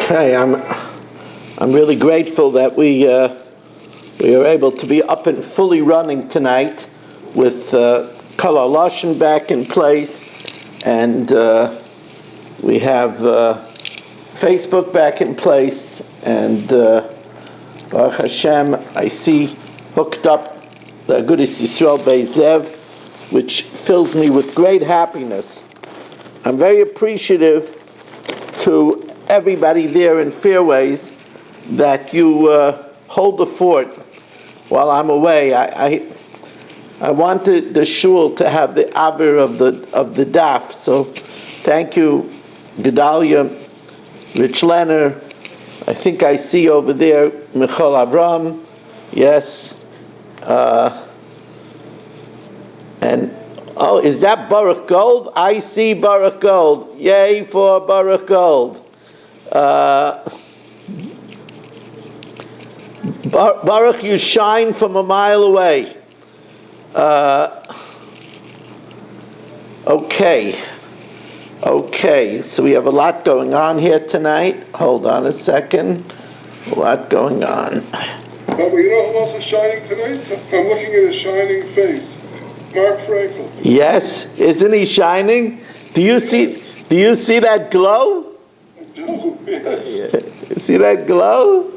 Okay, I'm really grateful that we are able to be up and fully running tonight with Kala Lashon back in place, and we have Facebook back in place, and Baruch Hashem, I see hooked up the Agudas Yisrael Beis Zev, which fills me with great happiness. I'm very appreciative to everybody there in Fairways that you hold the fort while I'm away. I wanted the shul to have the avir of the daf, so thank you, Gedalia, Rich Leonard. I think I see over there Michal Avram, yes, and oh, is that Baruch Gold? I see Baruch Gold. Yay for Baruch Gold. Baruch, you shine from a mile away. Okay, so we have a lot going on here tonight. Hold on a second. A lot going on. But you know who else is shining tonight? I'm looking at a shining face. Mark Frankel. Yes, isn't he shining? Do you see that glow? I do, yes. You see that glow?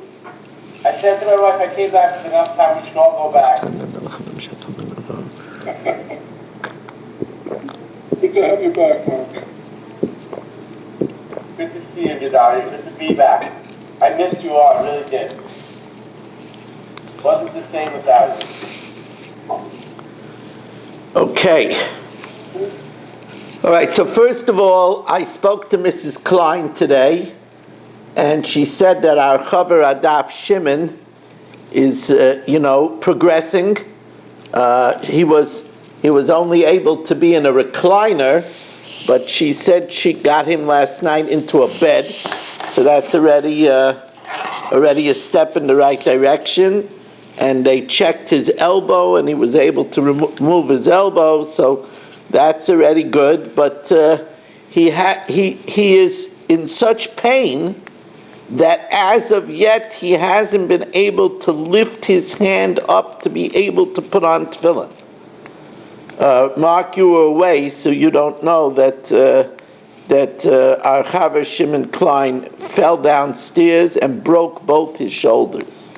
I said to my wife, I came back with enough time, we should all go back. Good to have you back, Mark. Good to see you, Gedalia. Good to be back. I missed you all, I really did. Wasn't the same without you. Okay. All right, so first of all, I spoke to Mrs. Klein today, and she said that our Chaver Adaf Shimon is, progressing. He was only able to be in a recliner, but she said she got him last night into a bed, so that's already a step in the right direction. And they checked his elbow, and he was able to remove his elbow, so that's already good. But he is in such pain that as of yet he hasn't been able to lift his hand up to be able to put on tefillin. Mark, you were away, so you don't know that our Chaver Shimon Klein fell downstairs and broke both his shoulders.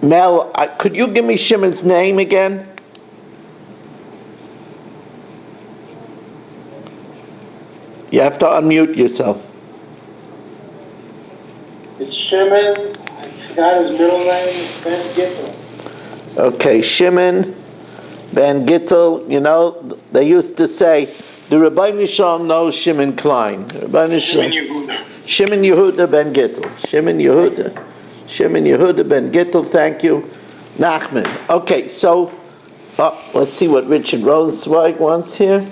Mel, could you give me Shimon's name again? You have to unmute yourself. It's Shimon, I forgot his middle name, Ben Gittel. Okay, Shimon Ben Gittel. You know, they used to say, the Rabbeinu Shalom knows Shimon Klein. Shimon Yehuda. Shimon Yehuda Ben Gittel. Shimon Yehuda Ben Gittel, thank you. Nachman. Okay, so, let's see what Richard Rosenzweig wants here.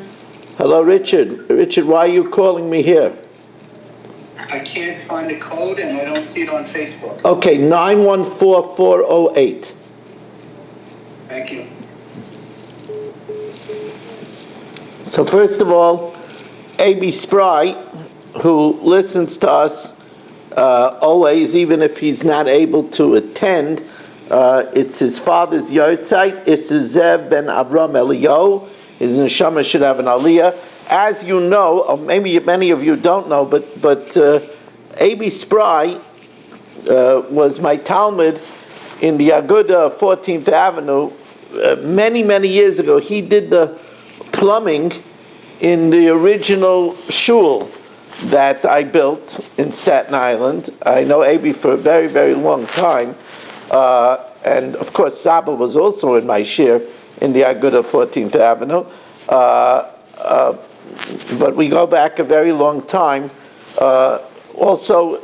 Hello, Richard. Richard, why are you calling me here? I can't find the code and I don't see it on Facebook. Okay, 914408. Thank you. So first of all, A.B. Spry, who listens to us always, even if he's not able to attend, it's his father's yahrzeit. It's Zev ben Avram Eliyahu. His neshama should have an aliyah. As you know, or maybe many of you don't know, but A.B. Spry was my Talmud in the Aguda 14th Avenue many years ago. He did the plumbing in the original shul that I built in Staten Island. I know A.B. for a very long time. And of course, Saba was also in my share in the Aguda 14th Avenue. But we go back a very long time. Also,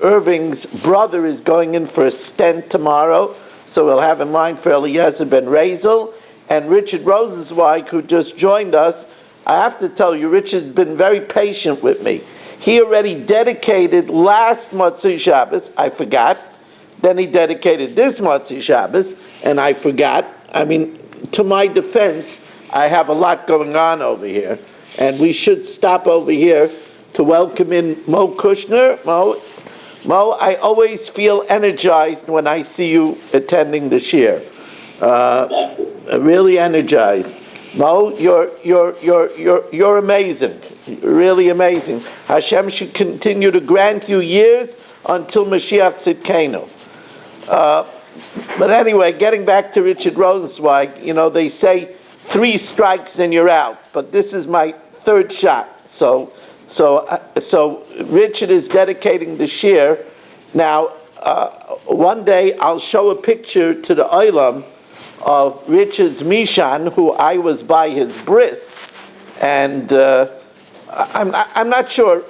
Irving's brother is going in for a stent tomorrow, so we'll have in line for Eliezer ben Razel. And Richard Rosenzweig, who just joined us, I have to tell you, Richard's been very patient with me. He already dedicated last Motzei Shabbos, I forgot. Then he dedicated this Motzei Shabbos, and I forgot. I mean, to my defense, I have a lot going on over here. And we should stop over here to welcome in Mo Kushner. Mo, I always feel energized when I see you attending the shir. Really energized. Mo, you're amazing. You're really amazing. Hashem should continue to grant you years until Mashiach Tzidkenu. But anyway, getting back to Richard Rosenzweig, they say 3 strikes and you're out. But this is my 3rd shot. So Richard is dedicating the shir. Now, one day I'll show a picture to the Olam of Richard's Mishan, who I was by his bris, and I'm not sure.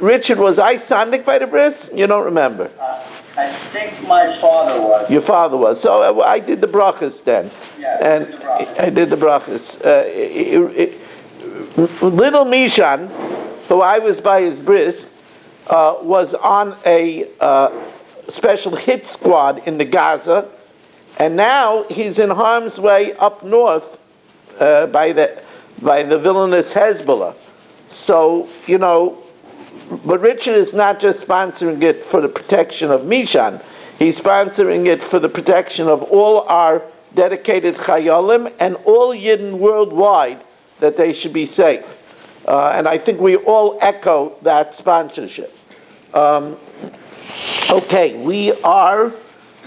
Richard, was I sandik by the bris? You don't remember? I think my father was. Your father was. So I did the brachas then. Yes, and I did the brachas. Little Mishan, who I was by his bris, was on a special hit squad in the Gaza, and now he's in harm's way up north by the villainous Hezbollah. So, but Richard is not just sponsoring it for the protection of Mishan, he's sponsoring it for the protection of all our dedicated Chayalim and all Yidden worldwide, that they should be safe. And I think we all echo that sponsorship. Okay, we are,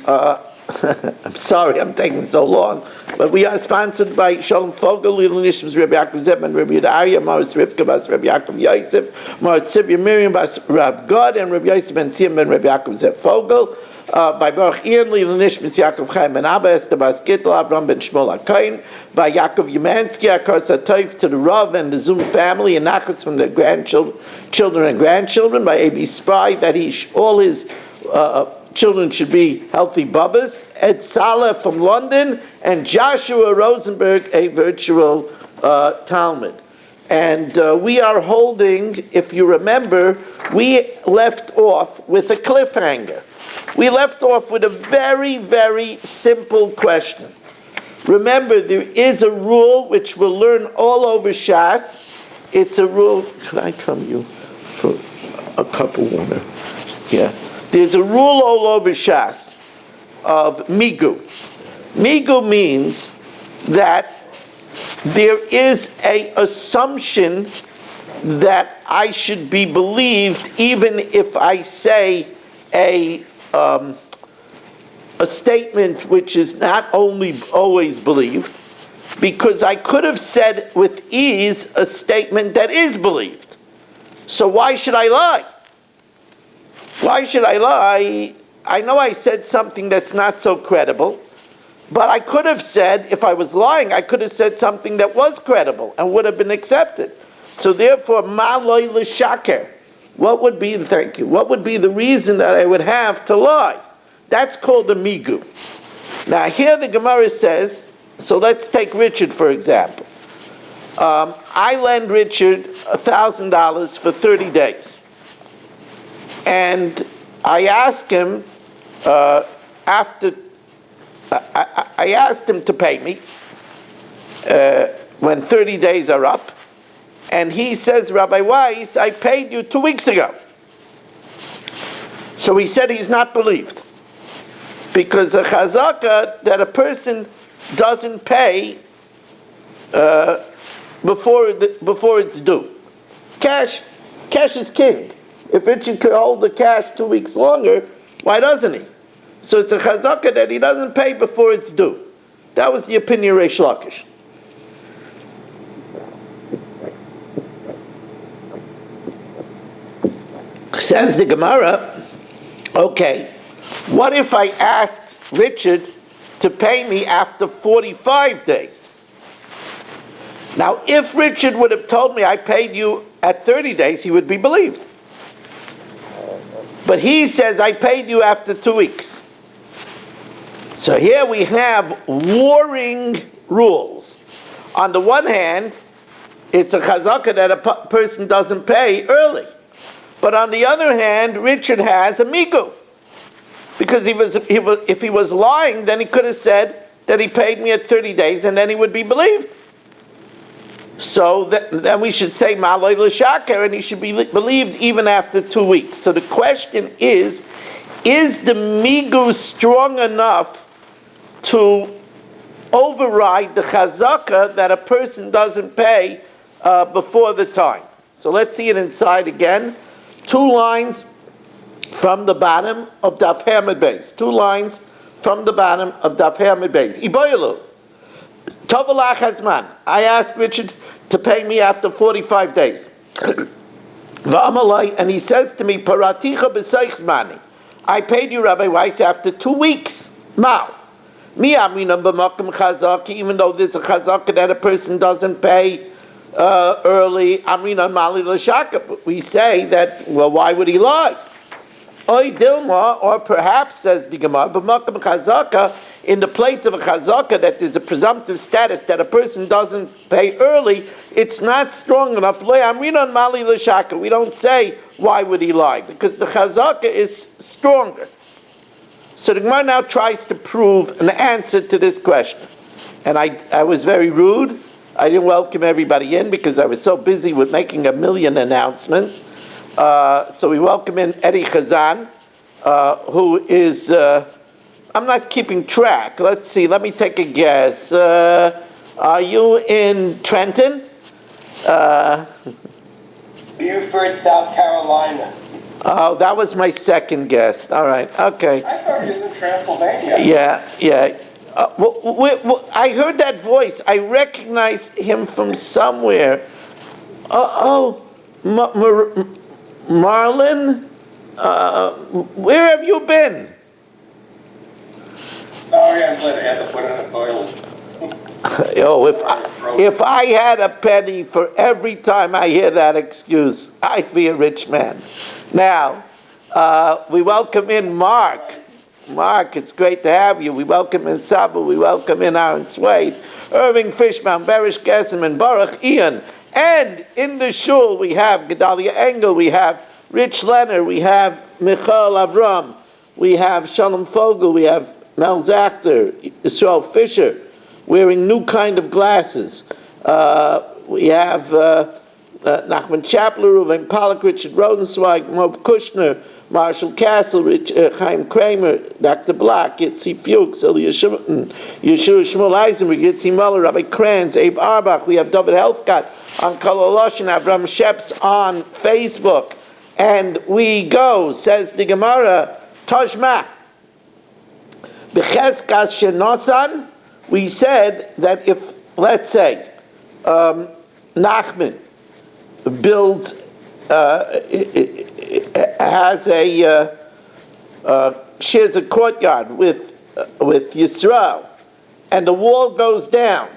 I'm sorry I'm taking so long, but we are sponsored by Shalom Fogel, Lil Nishmas, Rabbi Yaakov Zeb, and Rabbi Yehuda Arya, Maris Rivka Bas Rabbi Yaakov Yosef, Maris Sivya Miriam Bas Rav God, and Rabbi Yosef Ben Sim Ben Rabbi Yaakov Zeb Fogel. By Baruch Ian, Lil Nishmas, Yaakov Chaim Ben Abba, Esther Bas Gittel, Avram Ben Shmuel HaKohen, by Yaakov Yumansky, Akos HaToif to the Rav and the Zoom family, and Nachas from the children and grandchildren, by A.B. Spry, that all his children should be healthy bubbas, Ed Saleh from London, and Joshua Rosenberg, a virtual Talmud. And we are holding, if you remember, we left off with a cliffhanger. We left off with a very, very simple question. Remember, there is a rule which we'll learn all over Shas. It's a rule. Can I trouble you for a cup of water? Yeah. There's a rule all over Shas of migu. Migu means that there is an assumption that I should be believed even if I say a statement which is not only always believed, because I could have said with ease a statement that is believed. So why should I lie? Why should I lie? I know I said something that's not so credible, but I could have said, if I was lying, I could have said something that was credible and would have been accepted. So therefore, ma loy l'shaker. What would be the reason that I would have to lie? That's called a migu. Now here the Gemara says, so let's take Richard for example. I lend Richard $1,000 for 30 days. And I asked him, I asked him to pay me when 30 days are up. And he says, Rabbi Weiss, I paid you 2 weeks ago. So he said he's not believed. Because a chazaka that a person doesn't pay before it's due. Cash is king. If Richard could hold the cash 2 weeks longer, why doesn't he? So it's a chazaka that he doesn't pay before it's due. That was the opinion of Reish Lakish. Says the Gemara, okay, what if I asked Richard to pay me after 45 days? Now, if Richard would have told me I paid you at 30 days, he would be believed. But he says I paid you after 2 weeks. So here we have warring rules. On the one hand, it's a chazaka that a person doesn't pay early. But on the other hand, Richard has a migu. Because if he was lying, then he could have said that he paid me at 30 days and then he would be believed. So then we should say Malay L'Shaker, and he should be believed even after 2 weeks. So the question is the migu strong enough to override the chazaka that a person doesn't pay before the time? So let's see it inside again. 2 lines from the bottom of Daf Hamid Beis. 2 lines from the bottom of Daf Hamid Beis. Iboyalu. Tovalach Hazman. I asked Richard to pay me after 45 days. And he says to me, Paraticha b'seichzmani. I paid you, Rabbi Weiss, after 2 weeks. Mao. Mi amina b'makom chazaka, even though there's a chazaka that a person doesn't pay early. Amina mali l'shaka. We say that, well, why would he lie? Oy Dilma, or perhaps, says the Gemara, b'makom chazaka, in the place of a chazaka that there's a presumptive status that a person doesn't pay early, it's not strong enough. We don't say, why would he lie? Because the chazaka is stronger. So the Gemara now tries to prove an answer to this question. And I was very rude. I didn't welcome everybody in because I was so busy with making 1,000,000 announcements. So we welcome in Eddie Chazan, who is... I'm not keeping track. Let's see. Let me take a guess. Are you in Trenton? Beaufort, South Carolina. Oh, that was my second guess. All right. Okay. I thought he was in Transylvania. Yeah. I heard that voice. I recognize him from somewhere. Marlon? Where have you been? Sorry, I had to put it in the toilet. If I had a penny for every time I hear that excuse, I'd be a rich man. Now, we welcome in Mark. Mark, it's great to have you. We welcome in Sabu. We welcome in Aaron Swade, Irving Fishman, Berish Gesseman, Baruch Ian. And in the shul, we have Gedalia Engel, we have Rich Leonard, we have Michael Avram, we have Shalom Fogel, we have Mel Zachter, Israel Fisher, wearing new kind of glasses. We have Nachman Chapler, Reuven Pollack, Richard Rosenzweig, Mob Kushner, Marshall Castle, Chaim Kramer, Dr. Black, Yitzi Fuchs, Yeshua Shmuel Eisenberg, Yitzi Muller, Rabbi Kranz, Abe Arbach. We have David Helfgott on Kololoshin, Avram Sheps on Facebook. And we go, says the Gemara, Toshma. B'cheskas shenosan, we said that if, let's say, Nachman builds, shares a courtyard with Yisrael, and the wall goes down,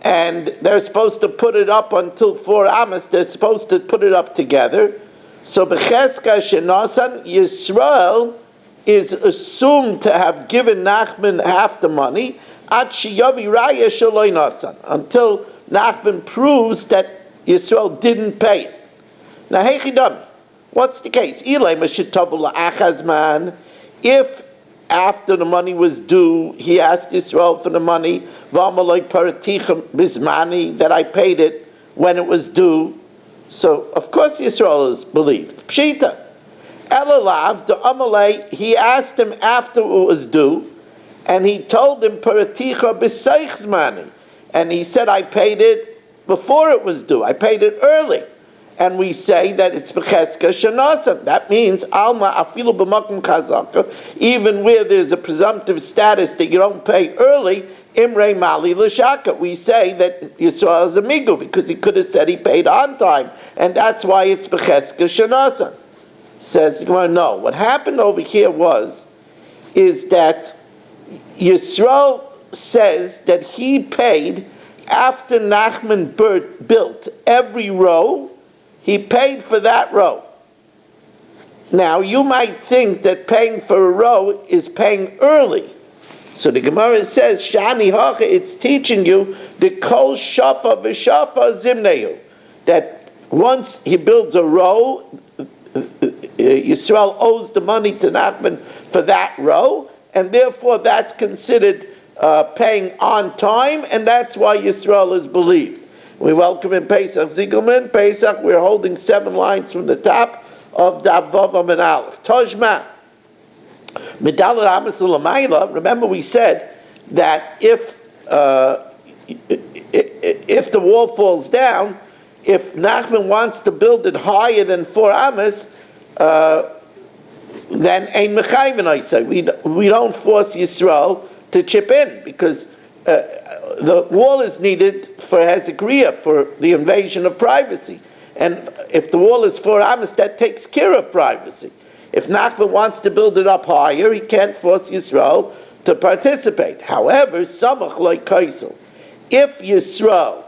and they're supposed to put it up until 4 Amos, they're supposed to put it up together. So b'cheska shenosan, Yisrael is assumed to have given Nachman half the money until Nachman proves that Yisrael didn't pay it. Now, Hechidam, what's the case? If after the money was due, he asked Yisrael for the money, that I paid it when it was due, so of course Yisrael is believed. Pshita. Elalav, the Amalei, he asked him after it was due, and he told him, Paraticha b'seichzmani. And he said, I paid it before it was due. I paid it early. And we say that it's b'cheska shanasan. That means, Alma afilu b'makom chazaka, even where there's a presumptive status that you don't pay early, Imrei Mali L'Shaka. We say that Yisrael is a migu, because he could have said he paid on time. And that's why it's b'cheska shanasan. Says the Gemara, no. What happened over here is that Yisrael says that he paid after Nachman built every row. He paid for that row. Now you might think that paying for a row is paying early. So the Gemara says, Shani Hacha, it's teaching you the Kol Shafa v'Shafa Zimnehu, that once he builds a row, Yisrael owes the money to Nachman for that row, and therefore that's considered paying on time, and that's why Yisrael is believed. We welcome in Pesach Ziegelman. Pesach, we're holding 7 lines from the top of Daf Vav and Aleph. Tojma. Medalat Amas Ulamayla. Remember we said that if the wall falls down, if Nachman wants to build it higher than 4 amas, then ein mechayven, I say. We don't force Yisrael to chip in, because the wall is needed for Hezekiah, for the invasion of privacy. And if the wall is 4 amas, that takes care of privacy. If Nachman wants to build it up higher, he can't force Yisrael to participate. However, samach like kaisel. If Yisrael,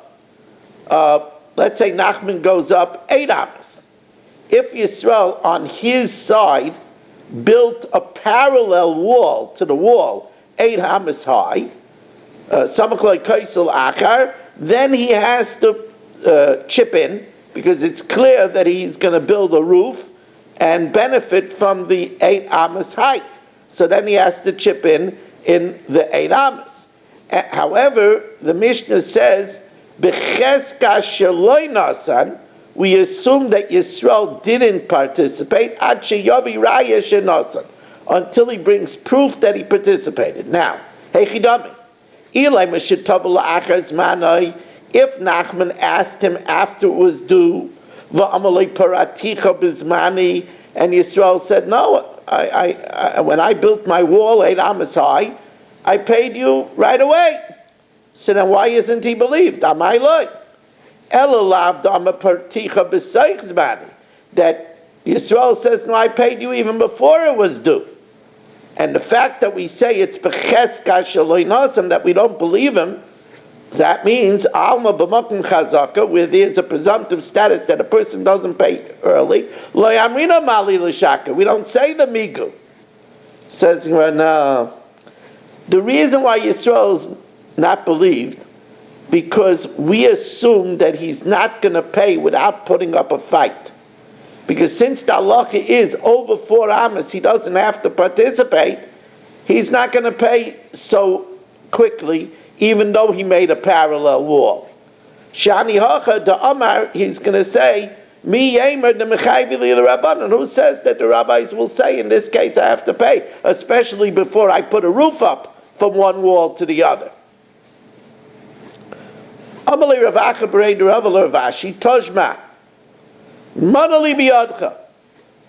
let's say Nachman goes up 8 amas. If Yisrael on his side built a parallel wall to the wall 8 amas high, samach like kaisel achar, then he has to chip in, because it's clear that he's going to build a roof and benefit from the 8 amas height. So then he has to chip in the 8 amas. However, the Mishnah says, B'cheska sheloi nasan, we assume that Yisrael didn't participate, ad sheyavi raya shenasan, until he brings proof that he participated. Now, hechidami, ilay meshitav la'achaz manai, if Nachman asked him after it was due, va'amalei paraticha bizmani, and Yisrael said, no, I when I built my wall 8 amas high, I paid you right away. So then why isn't he believed? Amai loy. Elalav dama paraticha b'seich zmani. That Yisrael says, no, I paid you even before it was due. And the fact that we say it's b'cheska shaloi nasan, that we don't believe him, that means alma b'makom chazaka, where there's a presumptive status that a person doesn't pay early. Lo yamrina mali l'shaka. We don't say the migu. Says, well, no. The reason why Yisrael is not believed, because we assume that he's not going to pay without putting up a fight. Because since the halacha is over 4 amas, he doesn't have to participate, he's not going to pay so quickly, even though he made a parallel wall. Shani hacha da amar, he's going to say, mi yemer de mechayvi li rabbanon. Who says that the rabbis will say, in this case, I have to pay, especially before I put a roof up from one wall to the other. Amalei Ravacha Berei Rav Ashi Tojma Manali Biyadcha.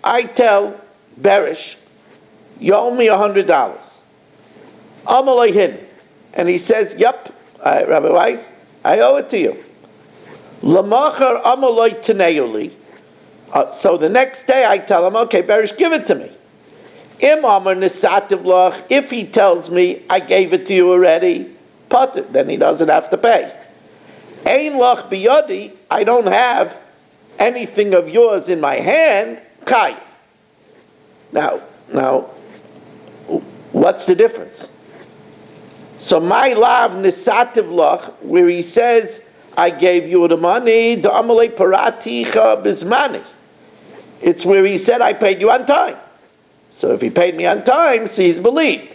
I tell Berish, you owe me $100. Amalei Hin, and he says, "Yep, Rabbi Weiss, I owe it to you." Lamachar Amalei Taneuli. So the next day I tell him, "Okay, Berish, give it to me." Im Amar Nisativ Lach. If he tells me I gave it to you already, potter, then he doesn't have to pay. Ein lach biyadi, I don't have anything of yours in my hand, chayiv. Now, what's the difference? So my lav nisativ lach, where he says, I gave you the money, the amalei paraticha bizmani. It's where he said, I paid you on time. So if he paid me on time, so he's believed.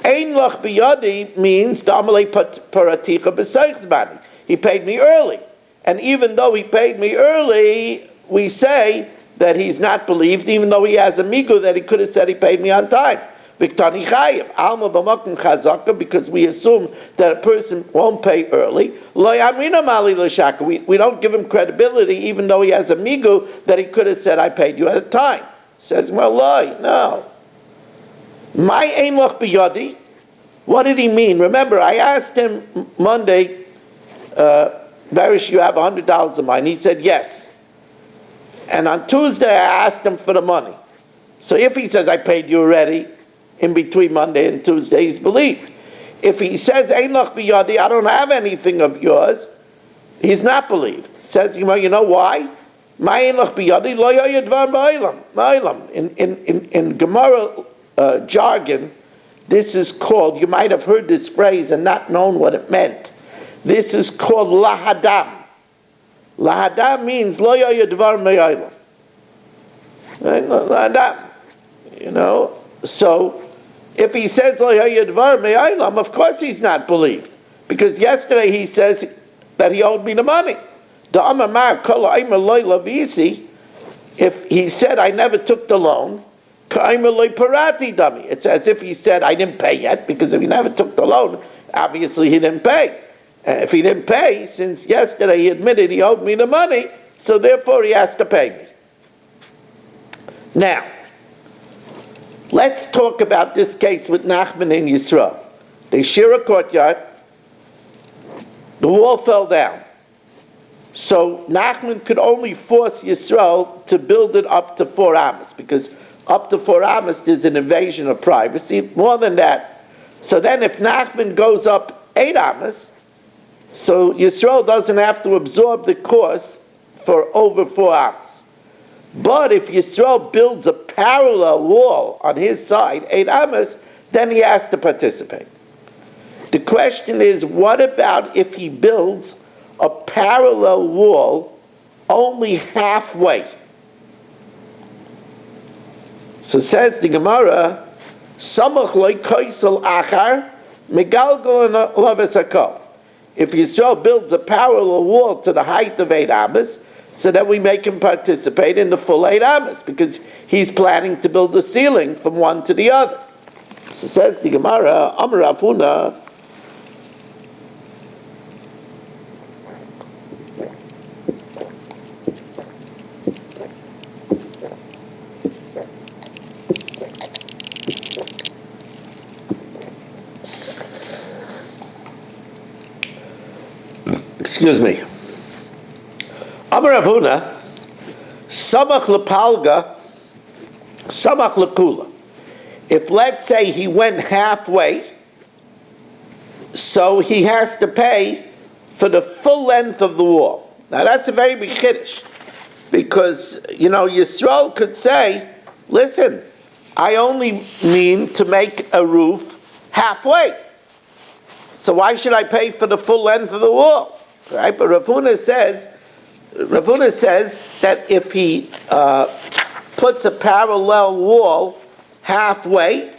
Ein lach biyadi means the amalei paraticha b'seich zmani. He paid me early. And even though he paid me early, we say that he's not believed, even though he has a migu that he could have said he paid me on time. Viktani chayiv, alma b'makom chazaka, because we assume that a person won't pay early. Lo yamrina mali l'shaka. We don't give him credibility, even though he has a migu that he could have said, I paid you at a time. Says, well, loy, no. My ein lach biyadi. What did he mean? Remember, I asked him Monday, Barish, you have $100 of mine. He said, yes. And on Tuesday, I asked him for the money. So if he says, I paid you already, in between Monday and Tuesday, he's believed. If he says, Ein lach biyadi, I don't have anything of yours, he's not believed. Says, you know why? My ein lach biyadi, lo yadvar ba'olam. In Gemara jargon, this is called, you might have heard this phrase and not known what it meant. This is called lahadam. Lahadam means lo yadvar me'olam. Lahadam. So if he says lo yadvar me'olam, of course he's not believed. Because yesterday he says that he owed me the money. If he said, I never took the loan, it's as if he said, I didn't pay yet, because if he never took the loan, obviously he didn't pay. If he didn't pay, since yesterday he admitted he owed me the money, so therefore he has to pay me. Now, let's talk about this case with Nachman and Yisrael. They share a courtyard, the wall fell down. So Nachman could only force Yisrael to build it up to 4 amos, because up to 4 amos there's an invasion of privacy. More than that. So then if Nachman goes up 8 amos, so Yisrael doesn't have to absorb the cost for over 4 amos. But if Yisrael builds a parallel wall on his side, 8 amos, then he has to participate. The question is, what about if he builds a parallel wall only halfway? So says the Gemara, Samach loy koisel achar, megalgal laves hakol. If Yisrael builds a parallel wall to the height of 8 amos, so that we make him participate in the full 8 amos, because he's planning to build a ceiling from one to the other. So says the Gemara, Amar Rav Huna, excuse me. Amar Rav Huna, samach lepalga, samach lekula. If let's say he went halfway, so he has to pay for the full length of the wall. Now that's a very big chiddush, because Yisrael could say, listen, I only mean to make a roof halfway, so why should I pay for the full length of the wall? Right? But Rav Huna says that if he puts a parallel wall halfway,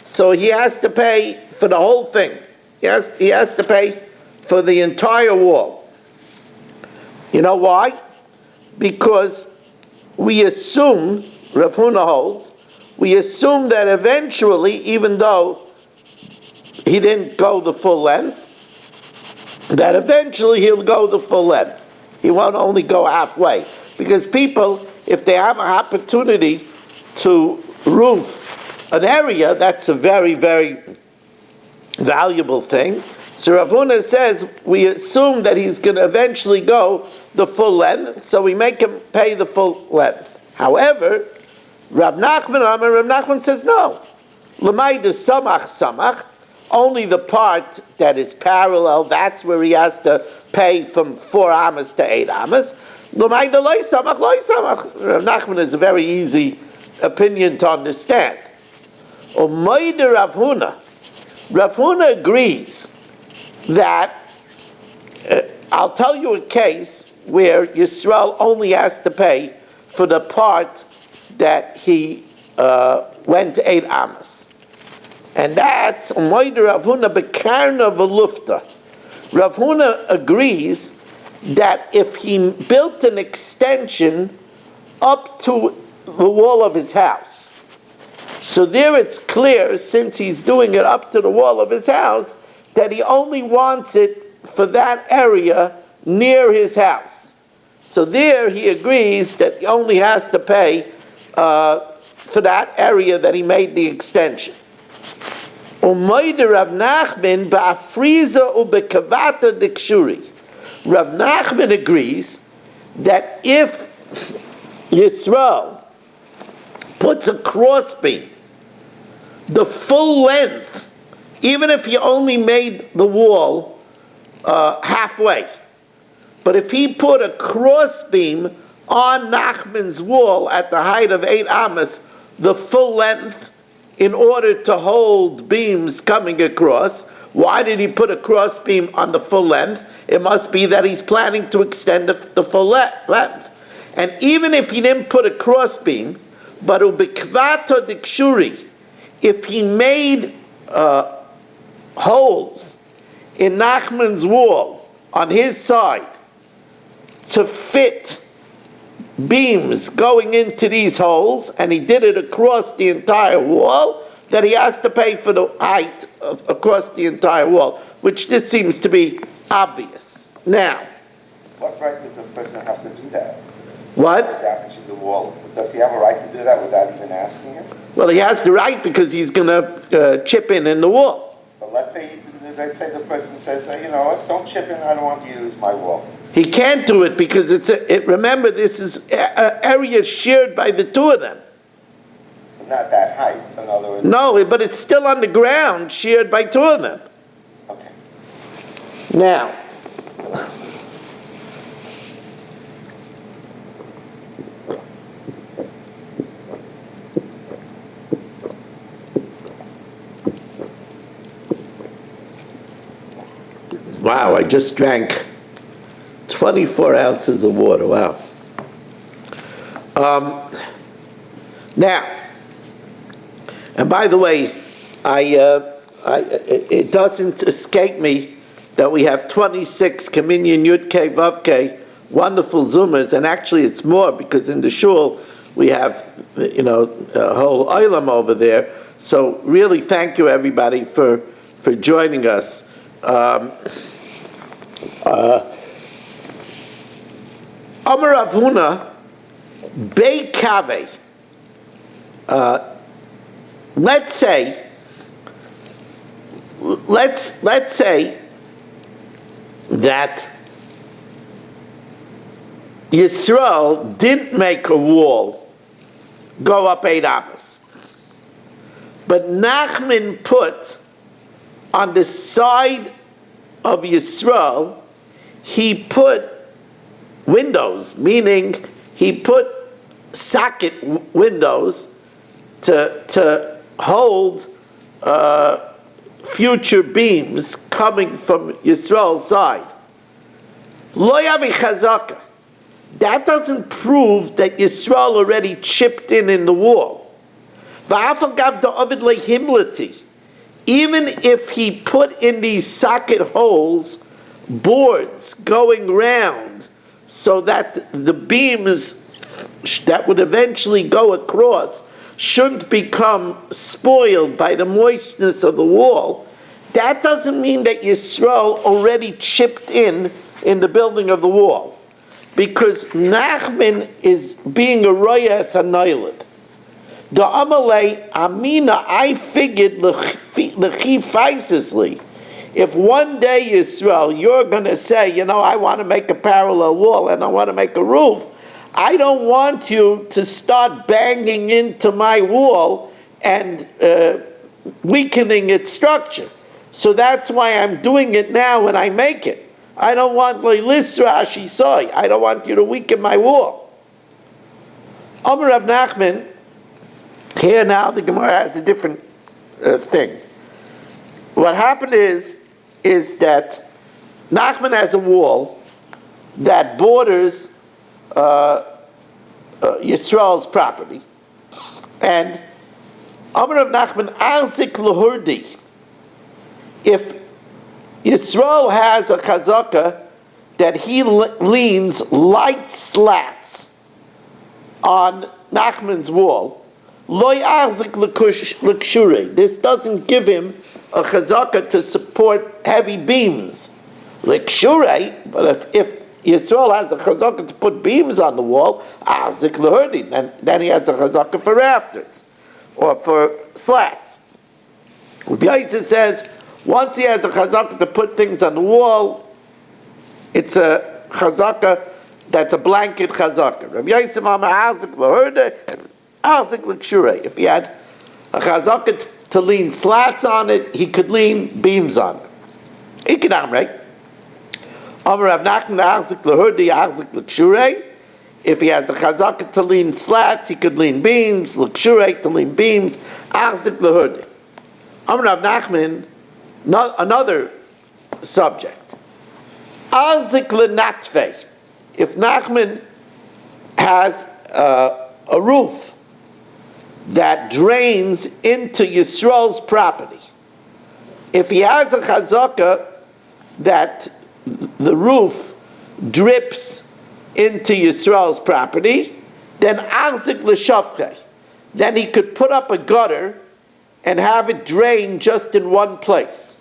so he has to pay for the whole thing. He has to pay for the entire wall. You know why? Because we assume, Rav Huna holds, we assume that eventually, even though he didn't go the full length, that eventually he'll go the full length. He won't only go halfway. Because people, if they have an opportunity to roof an area, that's a very, very valuable thing. So Rav Huna says, we assume that he's going to eventually go the full length, so we make him pay the full length. However, Rav Nachman says no. L'mayda samach, only the part that is parallel, that's where he has to pay from 4 amos to 8 amos. L'mayda loy samach. Rav Nachman is a very easy opinion to understand. Umayda Rav Huna agrees that, I'll tell you a case where Yisrael only has to pay for the part that he went to 8 amos. And that's Umayda Rav Huna bekarna v'lufta. Rav Huna agrees that if he built an extension up to the wall of his house, so there it's clear, since he's doing it up to the wall of his house, that he only wants it for that area near his house. So there he agrees that he only has to pay for that area that he made the extension. Umayda Rav Nachman ba'afriza ubekavata dikshuri. Rav Nachman agrees that if Yisrael puts a crossbeam the full length, even if he only made the wall halfway, but if he put a crossbeam on Nachman's wall at the height of 8 amos, the full length, in order to hold beams coming across. Why did he put a crossbeam on the full length? It must be that he's planning to extend the full length. And even if he didn't put a crossbeam, but ubikvato dikshuri, if he made holes in Nachman's wall on his side to fit beams going into these holes, and he did it across the entire wall, that he has to pay for the height across the entire wall, which this seems to be obvious. Now, What right does a person have to do that? what? Damaging the wall. Does he have a right to do that without even asking him? Well, he has the right because he's going to chip in the wall. But let's say the person says, you know what, don't chip in, I don't want you to use my wall. He can't do it because remember, this is an area shared by the two of them. Not that height, in other words. No, but it's still on the ground shared by two of them. Okay. Now, wow, I just drank 24 ounces of water. Wow. Now, and by the way, it doesn't escape me that we have 26 Kaminyan Yud K Vav K wonderful Zoomers, and actually it's more because in the shul we have, a whole olam over there. So really, thank you everybody for joining us. Amar Avuna Bei Kave. Let's say that Yisrael didn't make a wall go up 8 amas, but Nachman put on the side of Yisrael, he put windows, meaning he put socket windows to hold future beams coming from Yisrael's side. Lo yavi chazaka. That doesn't prove that Yisrael already chipped in the wall. V'afal gav da'ovid lehimlati. Even if he put in these socket holes boards going round so that the beams that would eventually go across shouldn't become spoiled by the moistness of the wall, that doesn't mean that Yisrael already chipped in the building of the wall. Because Nachman is being a royas hanoiled. The Amalei Amina, I figured lechifaisisly, if one day Yisrael, you're going to say, I want to make a parallel wall and I want to make a roof, I don't want you to start banging into my wall and weakening its structure. So that's why I'm doing it now when I make it. I don't want I don't want you to weaken my wall. Amar Rav Nachman, here now the Gemara has a different thing. What happened is that Nachman has a wall that borders Yisrael's property, and Amar Rav Nachman arzik lahurdi. If Yisrael has a chazaka that he leans light slats on Nachman's wall, loy arzik l'kshure. This doesn't give him a chazaka to support heavy beams. L'kshure, but if Yisrael has a chazaka to put beams on the wall, arzik l'hurdi, then he has a chazaka for rafters or for slats. Rabbi Yosef says, once he has a chazaka to put things on the wall, it's a chazaka that's a blanket chazaka. Rabbi Yosef Amar arzik l'hurdi, arzik l'kshure. If he had a chazaka to lean slats on it, he could lean beams on it. Ikinam, right? Amar Rav Nachman arzik l'hurdi, arzik l'kshure. If he has a chazaka to lean slats, he could lean beams. L'kshure to lean beams, arzik l'hurdi. Amar Rav Nachman, another subject. Arzik l'natve. If Nachman has a roof that drains into Yisrael's property, if he has a chazaka that the roof drips into Yisrael's property, then arzik l'shavchei. Then he could put up a gutter and have it drain just in one place.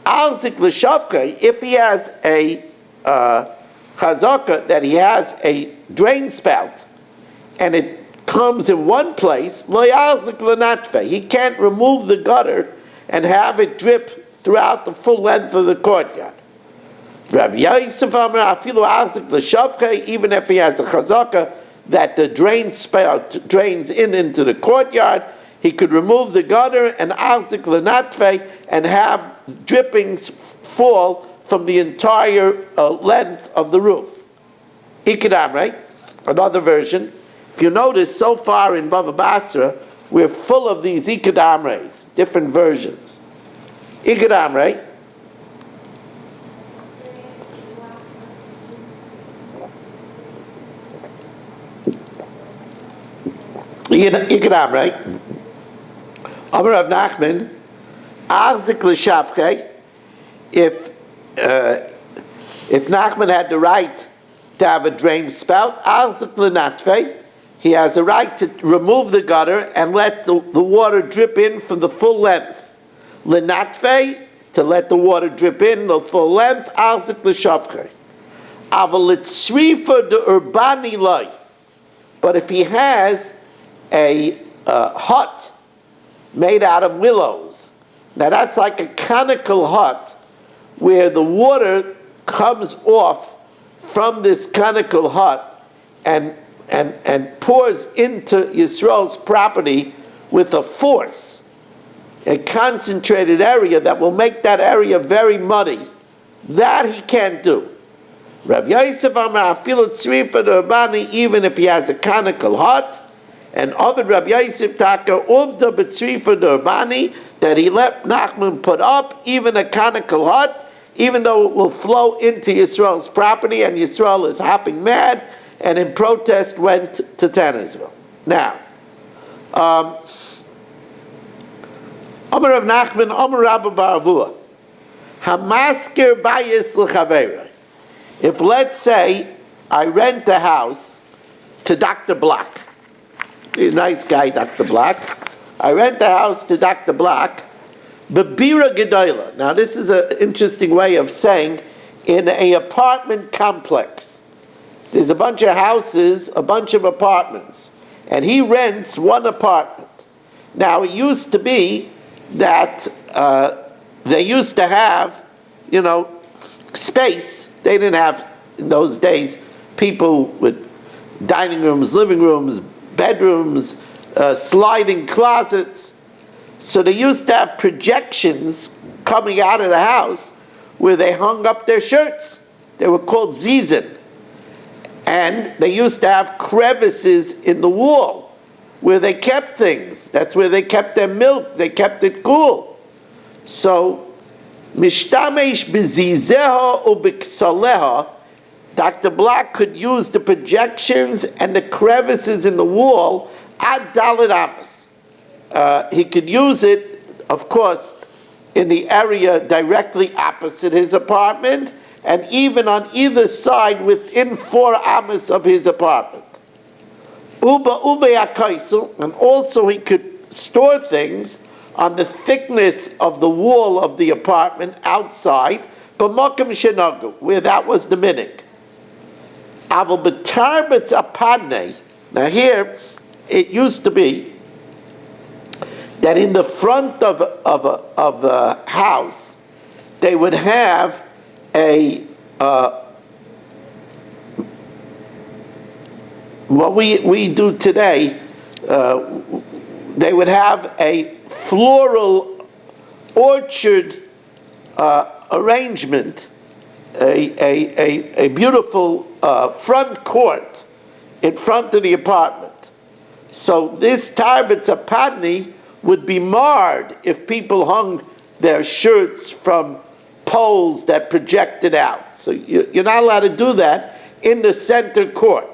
Arzik l'shavchei, if he has a chazaka that he has a drain spout and it comes in one place, lo yarzik l'natve. He can't remove the gutter and have it drip throughout the full length of the courtyard. Rabbi Yosef Amar afilu arzik l'shavchei, even if he has a chazaka that the drain spout drains into the courtyard, he could remove the gutter and arzik l'natve and have drippings fall from the entire length of the roof. Ikadam, right? Another version. If you notice, so far in Bava Basra, we're full of these ikadamres, different versions. Ikadam, right? Ikadam, right? Amar Rav Nachman, arzik l'shavchei. If Nachman had the right to have a drain spout, arzik l'natve, he has a right to remove the gutter and let the water drip in from the full length. L'natve, to let the water drip in the full length, arzik l'shavchei. Aval litzrifa de urbani loy. But if he has a hut made out of willows, now that's like a conical hut where the water comes off from this conical hut and pours into Yisrael's property with a force, a concentrated area that will make that area very muddy. That he can't do. Rav Yosef Amar afilu tzrifa d'urbani, even if he has a conical hut, and other Rav Yosef taka uvda b'tzrifa d'urbani, that he let Nachman put up even a conical hut, even though it will flow into Yisrael's property, and Yisrael is hopping mad, and in protest went to Tanazville. Now, Amar Rav Nachman, Amar Rabba Baravua, Hamasker bayis l'chaveiroi. If, let's say, I rent a house to Dr. Black, he's a nice guy, Dr. Black. I rent a house to Dr. Black, Bebira Gedoyla. Now, this is an interesting way of saying in an apartment complex. There's a bunch of houses, a bunch of apartments, and he rents one apartment. Now, it used to be that they used to have, space. They didn't have, in those days, people with dining rooms, living rooms, bedrooms, sliding closets. So they used to have projections coming out of the house where they hung up their shirts. They were called zizin. And they used to have crevices in the wall where they kept things. That's where they kept their milk. They kept it cool. So, mishtamesh b'zizeha u'b'ksaleha, Dr. Black could use the projections and the crevices in the wall ad dalet amas. He could use it, of course, in the area directly opposite his apartment, and even on either side within 4 amas of his apartment. And also he could store things on the thickness of the wall of the apartment outside, where that was the minig. Now here, it used to be that in the front of a house, they would have what we do today, they would have a floral orchard arrangement, a beautiful front court in front of the apartment. So this tarbetz apadni would be marred if people hung their shirts from poles that projected out. So you're not allowed to do that in the center court.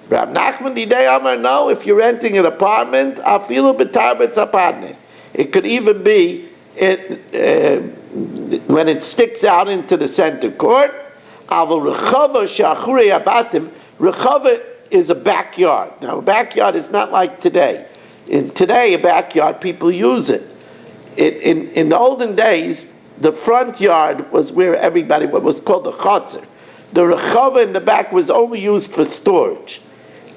Rav Nachman Didei Amar, no, if you're renting an apartment, afilu b'tarbetz apadni. It could even be when it sticks out into the center court. Aval rechava she'achrei abatim. Rechava is a backyard. Now, a backyard is not like today. In today, a backyard, people use it. In the olden days, the front yard was where everybody, what was called the chotzer. The rechava in the back was only used for storage.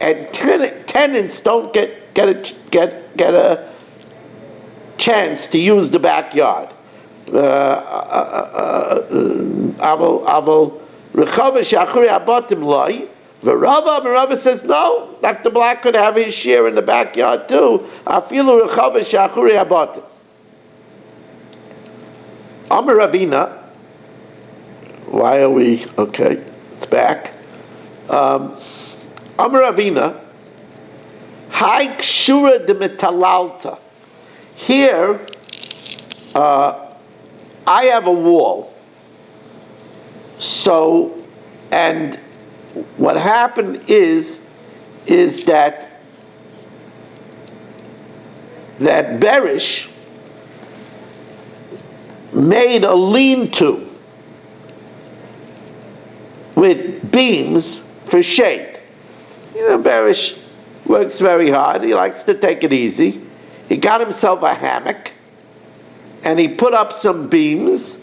And tenants don't get a chance to use the backyard. Aval rechava she'achrei abatim loy. Rava says no. Dr. Black could have his share in the backyard too. Afilu rechava she'achrei abatim. Amar Ravina. Why are we okay? It's back. Amar Ravina. Hai kshura de metalalta. Here, I have a wall. So, and what happened is that Berish made a lean-to with beams for shade. You know, Berish works very hard. He likes to take it easy. He got himself a hammock, and he put up some beams,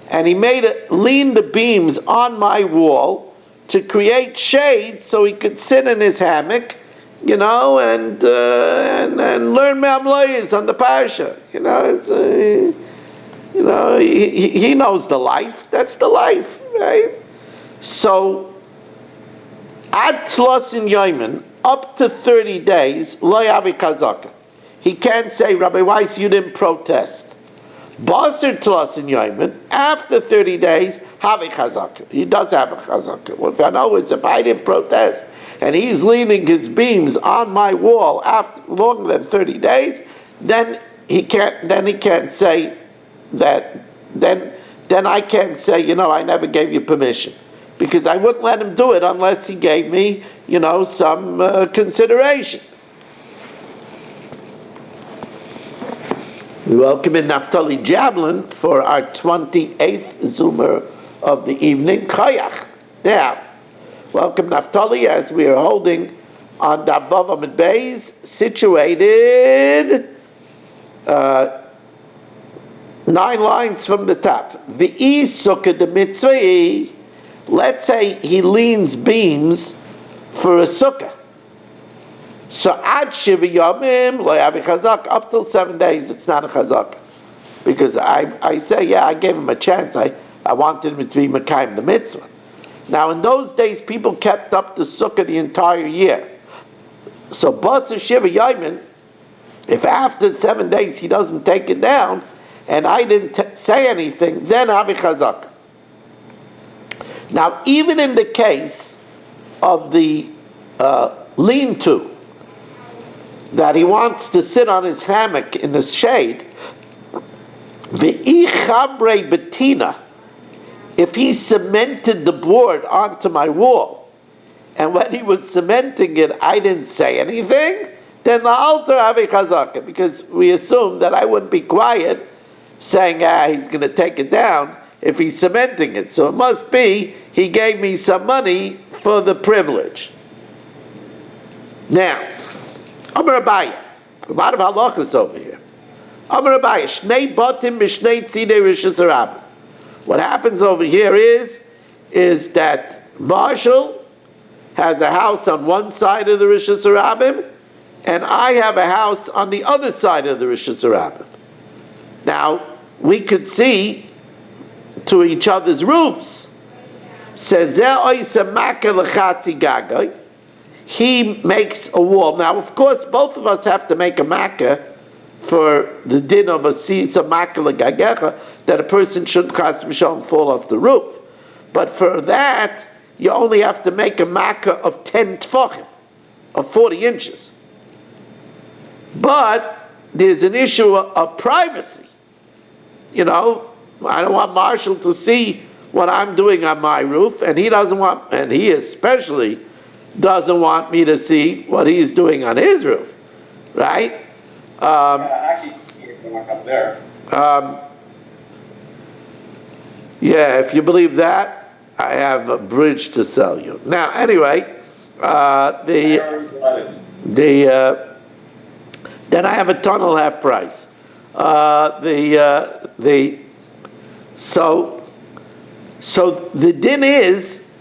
and he leaned the beams on my wall to create shade so he could sit in his hammock, you know, and learn Mamloyes on the Parsha. You know, it's you know, he knows the life. That's the life, right? So, ad tlosin yoimin, up to 30 days, lo yavi chazaka. He can't say, Rabbi Weiss, you didn't protest. Basar tlosin yoimin, after 30 days, have a chazaka. He does have a chazaka. Well, in other words, if I didn't protest, and he's leaning his beams on my wall after longer than 30 days, then he can't say that, then I can't say, you know, I never gave you permission. Because I wouldn't let him do it unless he gave me, you know, some consideration. We welcome in Naftali Jablin for our 28th Zoomer of the evening, Chayach. Now, welcome Naftali as we are holding on Bava Basra Daf, situated 9 lines from the top. V'i sukkah de mitzvah. Let's say he leans beams for a sukkah. So ad shiva yomim lo yavi chazak. Up till 7 days, it's not a chazak, because I say, yeah, I gave him a chance. I wanted him to be mekayim the mitzvah. Now in those days, people kept up the sukkah the entire year. So basar shiva yomim, if after 7 days he doesn't take it down, and I didn't say anything, then avi chazak. Now, even in the case of the lean-to, that he wants to sit on his hammock in the shade, v'ichabre betina, if he cemented the board onto my wall, and when he was cementing it, I didn't say anything, then la'alter avi chazaka, because we assume that I wouldn't be quiet saying, he's going to take it down, if he's cementing it. So it must be he gave me some money for the privilege. Now, Amar Abaye, a lot of halachas over here. Amar Abaye, shnei batim mishnei tzidei rishus harabim. What happens over here is that Marshall has a house on one side of the rishus harabim, and I have a house on the other side of the rishus harabim. Now, we could see to each other's roofs. He makes a wall. Now, of course, both of us have to make a makkah for the din of a makkah l'gagecha, that a person shouldn't chas v'shalom fall off the roof. But for that, you only have to make a makkah of 10 tfachim, of 40 inches. But there's an issue of privacy. You know, I don't want Marshall to see what I'm doing on my roof, and he especially doesn't want me to see what he's doing on his roof, right? Yeah, if you believe that, I have a bridge to sell you. Now, anyway, then I have a tunnel half price. So the din is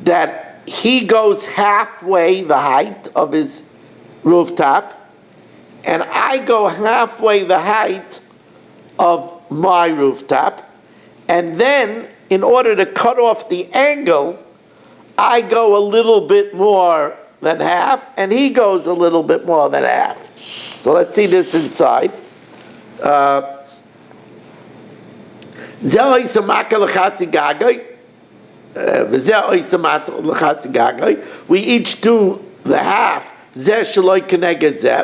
that he goes halfway the height of his rooftop, and I go halfway the height of my rooftop, and then in order to cut off the angle, I go a little bit more than half, and he goes a little bit more than half. So let's see this inside. We each do the half.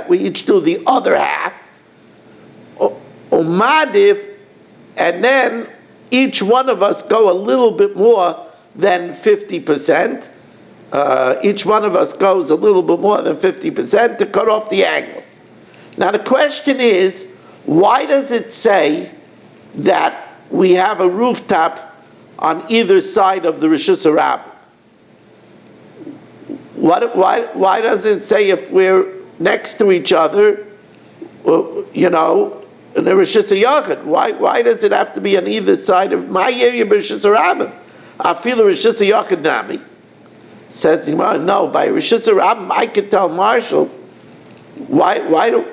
We each do the other half. And then each one of us go a little bit more than 50%. Each one of us goes a little bit more than 50% to cut off the angle. Now the question is, why does it say that we have a rooftop on either side of the Rishus Harabim? Why does it say if we're next to each other, in the Rishus Yachid? Why does it have to be on either side of my area, Rishus Harabim? I feel a Rishus Yachid Nami. Says no, by Rishus Harabim I could tell Marshall, why do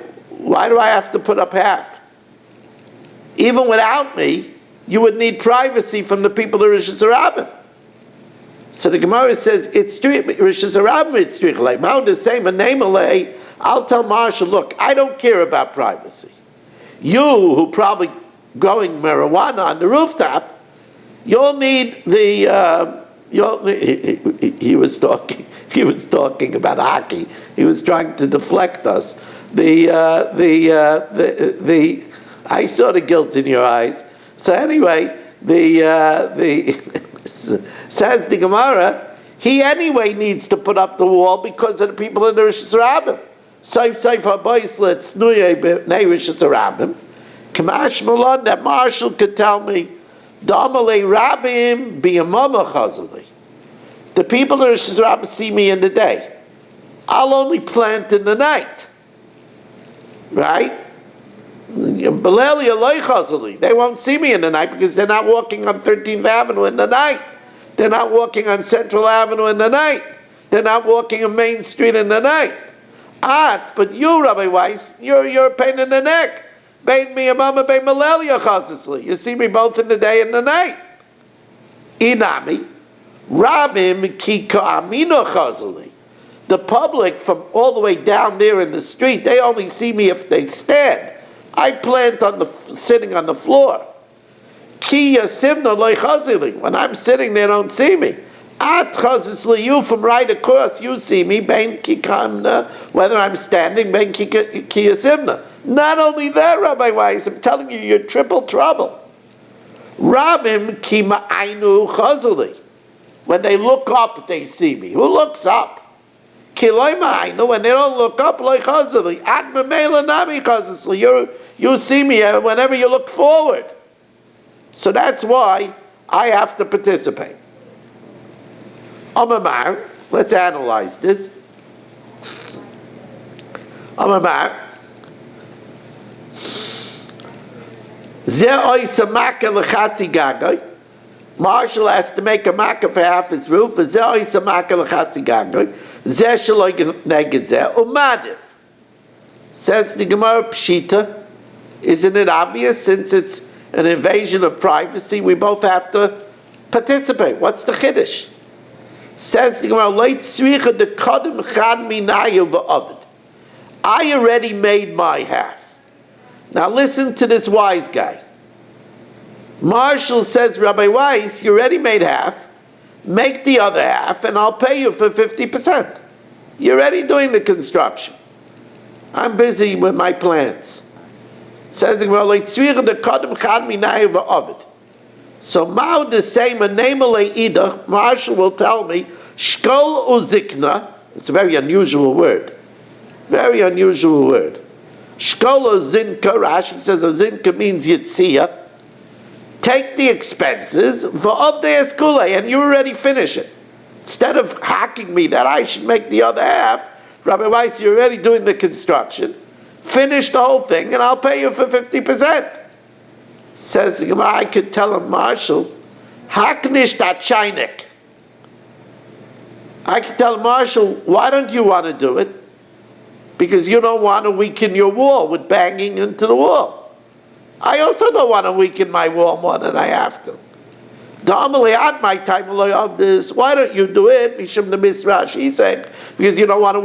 I have to put up half? Even without me, you would need privacy from the people of Rishus Harabim. So the Gemara says it's Rishus Harabim. It's like Mount the same a name alay. I'll tell Marshall, look, I don't care about privacy. You who probably growing marijuana on the rooftop, you'll need the. He was talking. He was talking about hockey. He was trying to deflect us. I saw the guilt in your eyes. So anyway, says the Gemara, he anyway needs to put up the wall because of the people in the Rishus Harabim. Saif habayis letznuye b'nei Rishus Harabim. Kamash malon, that Marshall could tell me, Damalei Rabim b'yamama chazali. The people in Rishus Harabim see me in the day. I'll only plant in the night. Right? They won't see me in the night because they're not walking on 13th Avenue in the night. They're not walking on Central Avenue in the night. They're not walking on Main Street in the night. But you, Rabbi Weiss, you're a pain in the neck. You see me both in the day and the night. Inami, Rabim ki ka'amino chazali. The public from all the way down there in the street, they only see me if they stand. I plant sitting on the floor. Ki yasivna loy chazili. When I'm sitting, they don't see me. At chazisli, you from right across, you see me. Ben ki kamna, whether I'm standing, ben ki yasivna. Not only that, Rabbi Weiss, I'm telling you, you're triple trouble. Rabim ki ma'ainu chazili. When they look up, they see me. Who looks up? When they don't look up, you see me whenever you look forward. So that's why I have to participate. Amamar, let's analyze this. Amamar, Marshall has to make a makkah for half his roof. Says the Gemara Pshita, isn't it obvious? Since it's an invasion of privacy, we both have to participate. What's the chiddush? Says the Gemara, I already made my half. Now listen to this wise guy. Marshall says, Rabbi Weiss, you already made half. Make the other half, and I'll pay you for 50%. You're already doing the construction. I'm busy with my plans. Says so Mao the same a name idach. Marshall will tell me shkol uzikna. It's a very unusual word. Very unusual word. Shkol uzinka. Rashi says a zinka means yitzia. take the expenses, and you already finish it. Instead of hacking me that I should make the other half, Rabbi Weiss, you're already doing the construction. Finish the whole thing, and I'll pay you for 50%. Says the Gemara, I could tell him, Marshall, haknish dat sheinik. I could tell him, Marshall, why don't you want to do it? Because you don't want to weaken your wall with banging into the wall. I also don't want to weaken my wall more than I have to. Normally, at my time of this, why don't you do it? Mishum the Misrash, he said, because you don't want to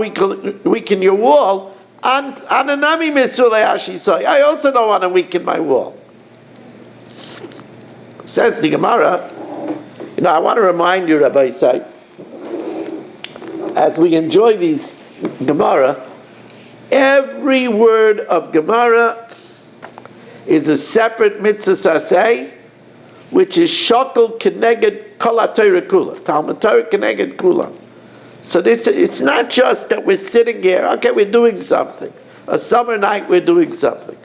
weaken your wall. And Ananami Misrash, I also don't want to weaken my wall. Says the Gemara, I want to remind you, Rabbi Isai, as we enjoy these Gemara, every word of Gemara is a separate mitzvah saseh, which is shokol keneged kol ha-Torah kula, Talmud Torah keneged kula. So it's not just that we're sitting here, okay, we're doing something. A summer night, we're doing something.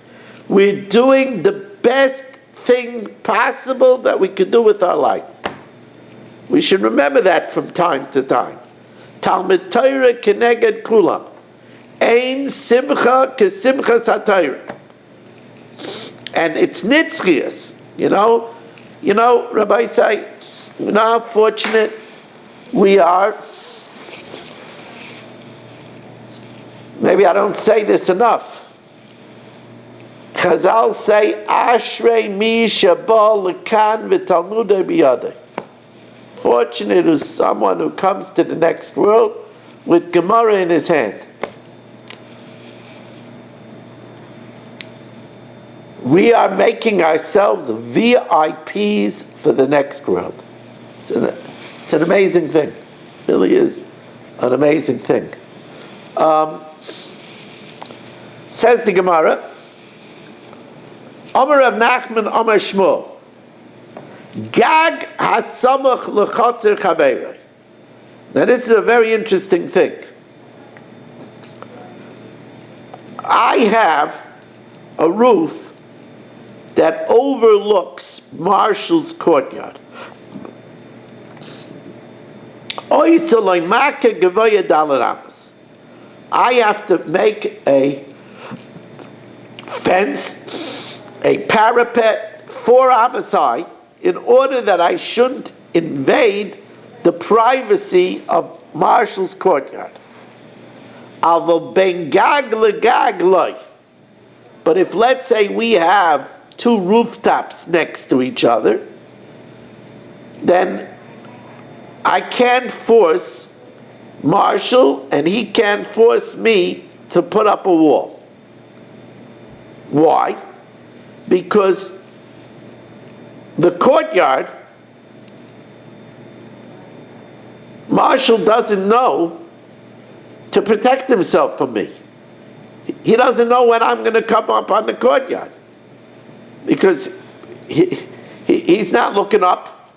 We're doing the best thing possible that we could do with our life. We should remember that from time to time. Talmud Torah keneged kula. Ein simcha kesimchas ha-Torah. And it's nitzchias, Rabbi say, how fortunate we are. Maybe I don't say this enough. Chazal say, Ashrei mi shabal lekan v'talmudei biyadei. Fortunate is someone who comes to the next world with Gemara in his hand. We are making ourselves VIPs for the next world. It's an amazing thing. It really is an amazing thing. Says the Gemara, Amar Rav Nachman, Amar Shmuel, Gag hasamach l'chotzer chaveirei. Now this is a very interesting thing. I have a roof that overlooks Marshall's courtyard. I have to make a fence, a parapet 4 amas high, in order that I shouldn't invade the privacy of Marshall's courtyard. But if, let's say, we have 2 rooftops next to each other, then I can't force Marshall and he can't force me to put up a wall. Why? Because the courtyard, Marshall doesn't know to protect himself from me. He doesn't know when I'm going to come up on the courtyard, because he's not looking up.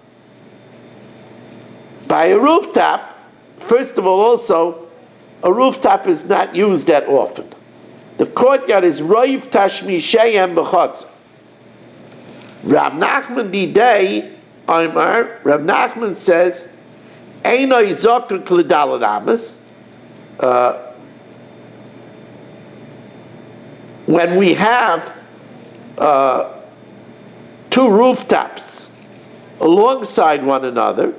By a rooftop, first of all, also, a rooftop is not used that often. The courtyard is roiv tashmi sheyem b'chotzer. Rav Nachman Didei Omer, Rav Nachman says, Eino yizokr k'ledalad amas. When we have 2 rooftops alongside one another,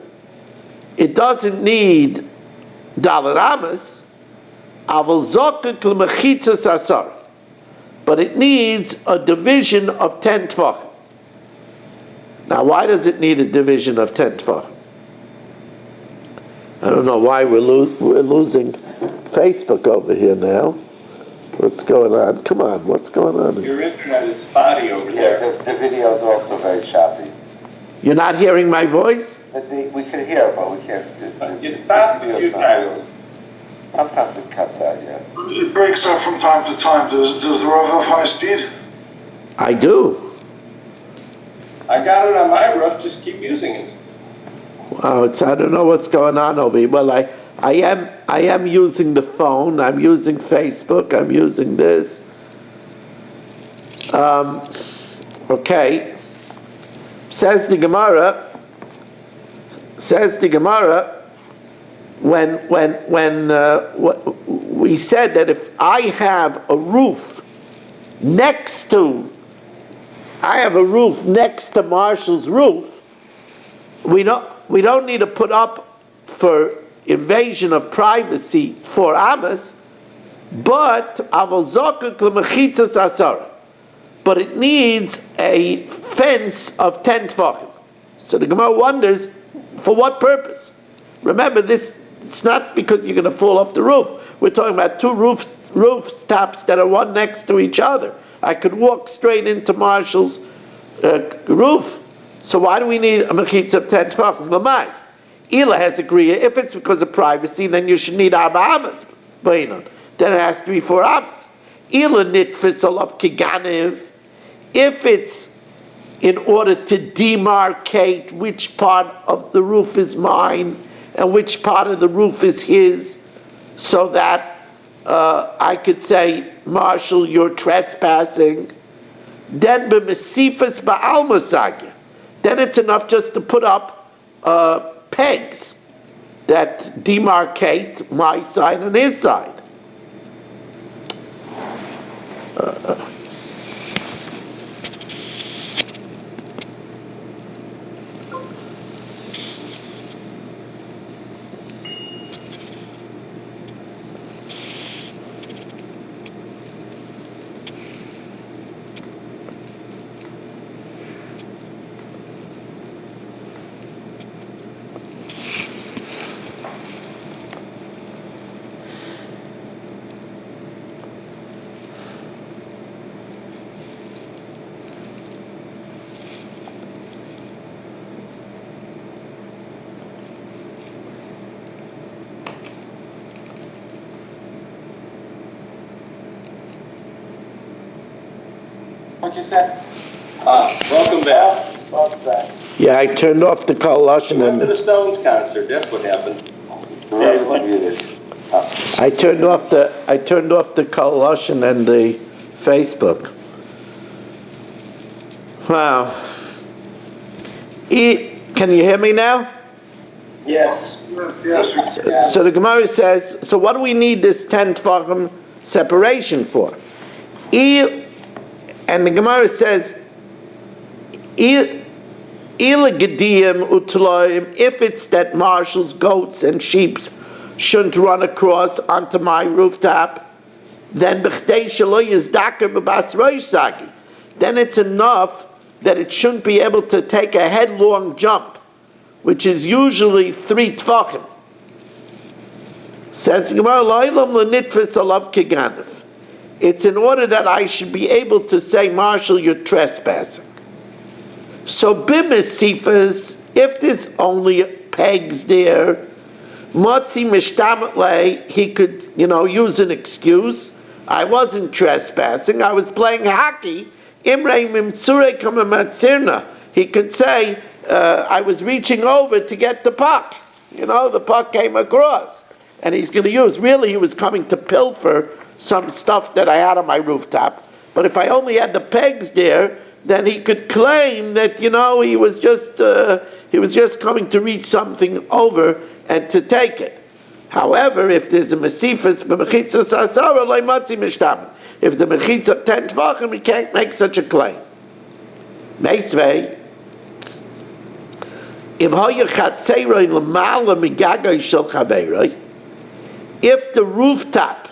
it doesn't need dalad amas, aval zokr k'lemechitzas asar, but it needs a division of 10 tvachim. Now, why does it need a division of 10 tvachim? I don't know why we're losing Facebook over here now. What's going on? Come on, what's going on? Your internet is spotty over there. Yeah, the video is also very choppy. You're not hearing my voice? We can hear, but we can't. It stopped a few times. Sometimes it cuts out, yeah. It breaks up from time to time. Does the Rav have high speed? I do. I got it on my roof, just keep using it. Wow, I don't know what's going on over here. Well, I am using the phone, I'm using Facebook, I'm using this. Okay. Says the Gemara, when we said that if I have a roof next to Marshall's roof, we don't need to put up for invasion of privacy 4 amas, but but it needs a fence of 10 tefachim. So the Gemara wonders, for what purpose? Remember, it's not because you're going to fall off the roof. We're talking about 2 rooftops that are one next to each other. I could walk straight into Marshall's roof. So why do we need a mechitza of 10 tefachim? Lamai. Ela has agreed, if it's because of privacy, then you should need 4 amas. Then it has to be 4 amas. Ela nitfis alav kiganiv. If it's in order to demarcate which part of the roof is mine and which part of the roof is his, so that I could say, Marshall, you're trespassing, then b'mesifas ba'al masagya. Then it's enough just to put up pegs that demarcate my side and his side. What you said? Welcome back. Welcome back. Yeah, I turned off the coalition Went to and the Stones concert, that's what happened. I turned off the coalition and the Facebook. Wow. Can you hear me now? Yes. Yes. So the Gemara says, so what do we need this 10 tefachim separation for? And the Gemara says, if it's that Marshall's goats and sheep shouldn't run across onto my rooftop, then then it's enough that it shouldn't be able to take a headlong jump, which is usually 3 tefachim. Says the Gemara, it's in order that I should be able to say, Marshall, you're trespassing. So bimisifas, if there's only pegs there, Motzi mishtametle, he could, use an excuse. I wasn't trespassing, I was playing hockey. Imre mimtsure kamamatzirna. He could say, I was reaching over to get the puck. The puck came across. And he's going to use, really he was coming to pilfer some stuff that I had on my rooftop. But if I only had the pegs there, then he could claim that, he was just coming to reach something over and to take it. However, if there's a mesifas b'mechitzas asara lo matzi mishtam, if the mechitza 10 tvachim, he can't make such a claim. Meisvei, im hoya chatzeiroi l'mala migagoi shel chaveiroi, if the rooftop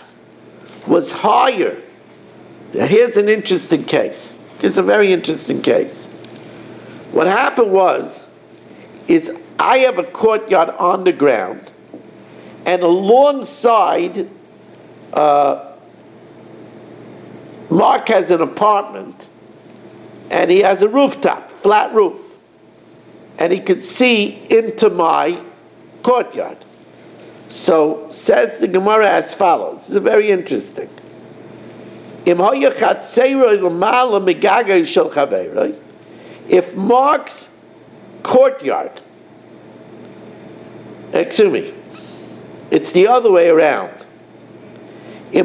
was higher, now here's an interesting case. It's a very interesting case. What happened is I have a courtyard on the ground, and alongside, Mark has an apartment, and he has a rooftop, flat roof, and he could see into my courtyard. So says the Gemara as follows. It's very interesting. If Mark's courtyard, excuse me, it's the other way around. If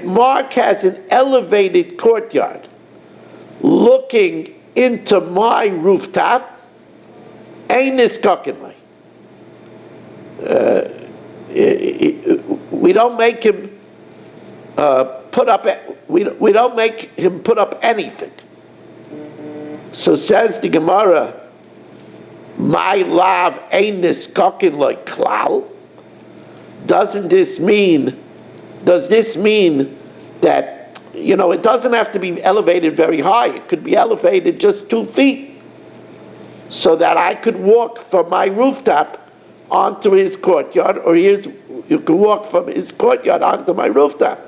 Mark has an elevated courtyard, looking into my rooftop, ain't niskakin. We don't make him put up. We don't make him put up anything. So says the Gemara, my lav ain't niskakin like klal. Does this mean that, it doesn't have to be elevated very high. It could be elevated just 2 feet so that I could walk from my rooftop onto his courtyard, or you could walk from his courtyard onto my rooftop.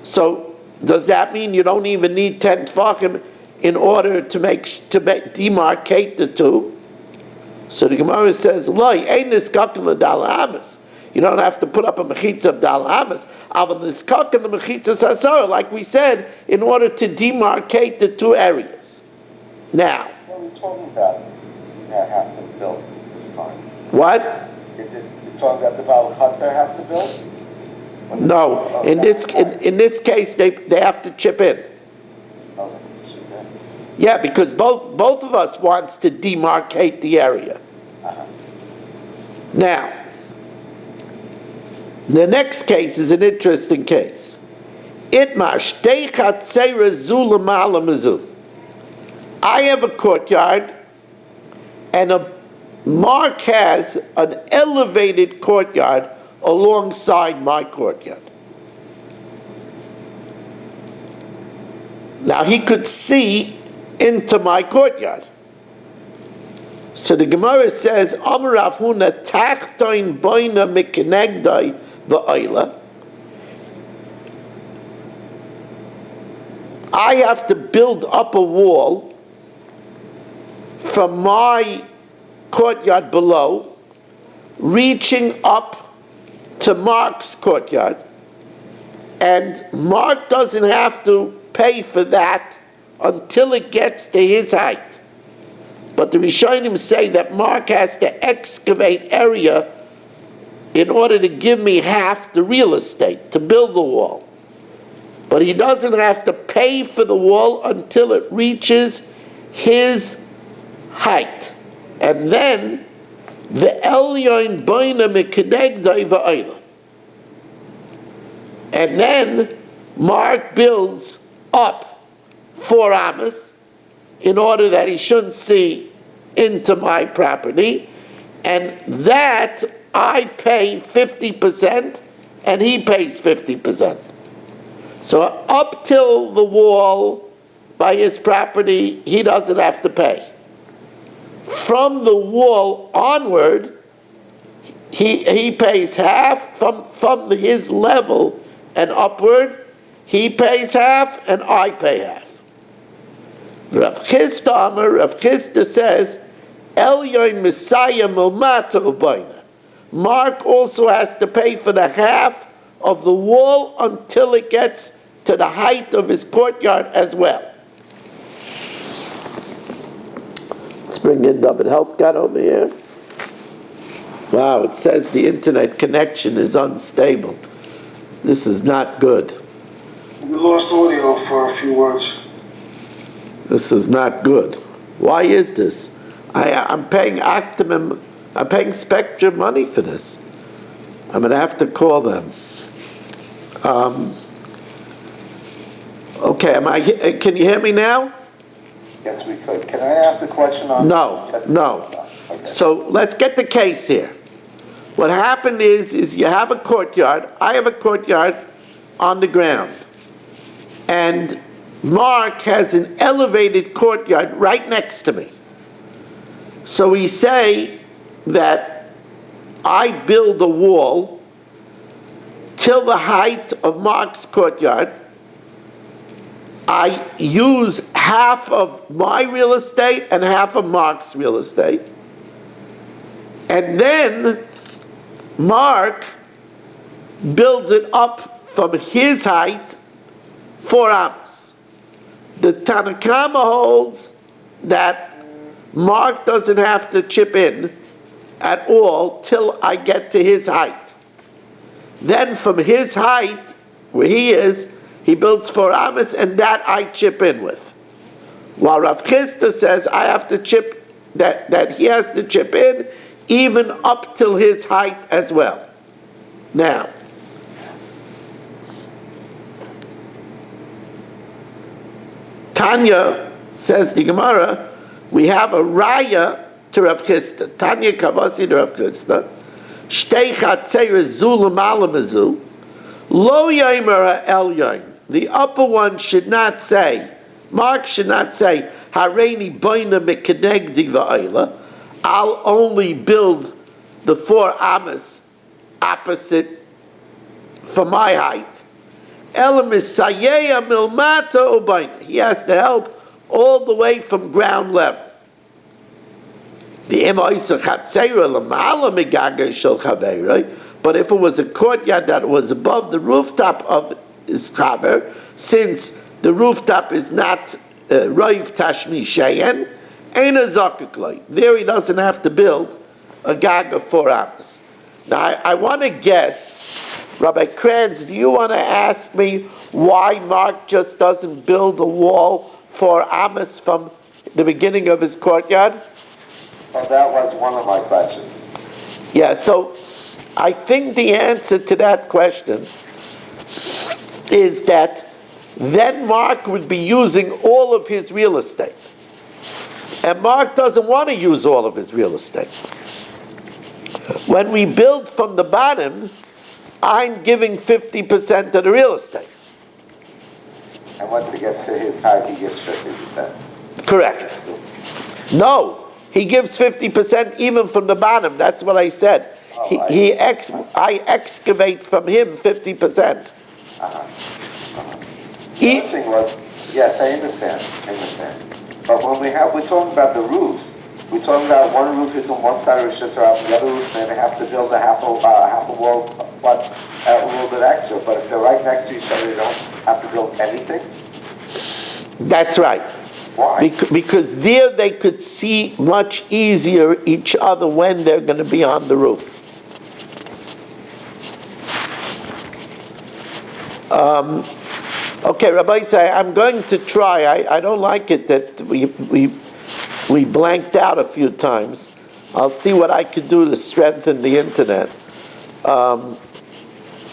So does that mean you don't even need 10 tefachim in order to demarcate the two? So the Gemara says, "Loi ein niskaken l'dal amas." You don't have to put up a mechitza of dal amas. Aval niskaken the mechitza sasara, like we said, in order to demarcate the two areas. Now, What are we talking about that has to build this time? what? Is it, he's talking about the Baal Chatzar has to build? No. In this case, they have to chip in. Oh, they need to chip in. Yeah, because both of us wants to demarcate the area. Now, the next case is an interesting case. Itmar shtei chatzera zu l'mala mizu. I have a courtyard, and Mark has an elevated courtyard alongside my courtyard. Now he could see into my courtyard. So the Gemara says, Amar Rav Huna tachtoin boina mikenegdai v'oila. I have to build up a wall from my courtyard below, reaching up to Mark's courtyard, and Mark doesn't have to pay for that until it gets to his height. But the Rishonim say that Mark has to excavate area in order to give me half the real estate to build the wall. But he doesn't have to pay for the wall until it reaches his height. And then the Elyon Boina Mekenegdai Va'ayla. And then Mark builds up 4 amas in order that he shouldn't see into my property, and that I pay 50% and he pays 50%. So up till the wall by his property, he doesn't have to pay. From the wall onward, he pays half. From his level and upward, he pays half and I pay half. Rav Chisda says, Elyon Messiah Milmata Ubayna. Mark also has to pay for the half of the wall until it gets to the height of his courtyard as well. Let's bring in David Helfgott over here. Wow, it says the internet connection is unstable. This is not good. We lost audio for a few words. This is not good. Why is this? I'm paying Optimum, I'm paying Spectrum money for this. I'm going to have to call them. Okay, can you hear me now? Yes, we could. Can I ask a question on? No. Okay. So let's get the case here. What happened is you have a courtyard. I have a courtyard on the ground. And Mark has an elevated courtyard right next to me. So we say that I build a wall till the height of Mark's courtyard. I use half of my real estate and half of Mark's real estate. And then Mark builds it up from his height 4 amas. The Tanakama holds that Mark doesn't have to chip in at all till I get to his height. Then from his height, where he is, he builds 4 amas, and that I chip in with. While Rav Chisda says I have to chip, that he has to chip in even up till his height as well. Now, Tanya says the Gemara, we have a raya to Rav Chisda. Tanya Kavasi to Rav Chisda. Shtei chatzeiros zu l'mala mizu. Lo yomer el yoim. The upper one should not say, Mark should not say, Hareini boina mekenegdi va'ayla. I'll only build the 4 amas opposite for my height. Elam isayeya milmata ubayna. He has to help all the way from ground level. The imoisa chatzeira lamala megaga shel chaveira. But if it was a courtyard that was above the rooftop of his chaver, since the rooftop is not roiv tashmi sheyen, ain't a zakuk. There he doesn't have to build a gag of 4 amas. Now I want to guess, Rabbi Kranz, do you want to ask me why Mark just doesn't build a wall 4 amas from the beginning of his courtyard? Well, that was one of my questions. Yeah, so I think the answer to that question is that then Mark would be using all of his real estate. And Mark doesn't want to use all of his real estate. When we build from the bottom, I'm giving 50% of the real estate. And once he gets to his height, he gives 50%. Correct. No, he gives 50% even from the bottom. That's what I said. I excavate from him 50%. The other thing was, yes, I understand. But when we're talking about the roofs, we're talking about one roof is on one side of Rosh Hashanah, the other roof, and they have to build a half a wall plus a little bit extra. But if they're right next to each other, they don't have to build anything? That's right. Why? Because there they could see much easier each other when they're going to be on the roof. Okay, Rabbi say I'm going to try. I don't like it that we blanked out a few times. I'll see what I could do to strengthen the internet.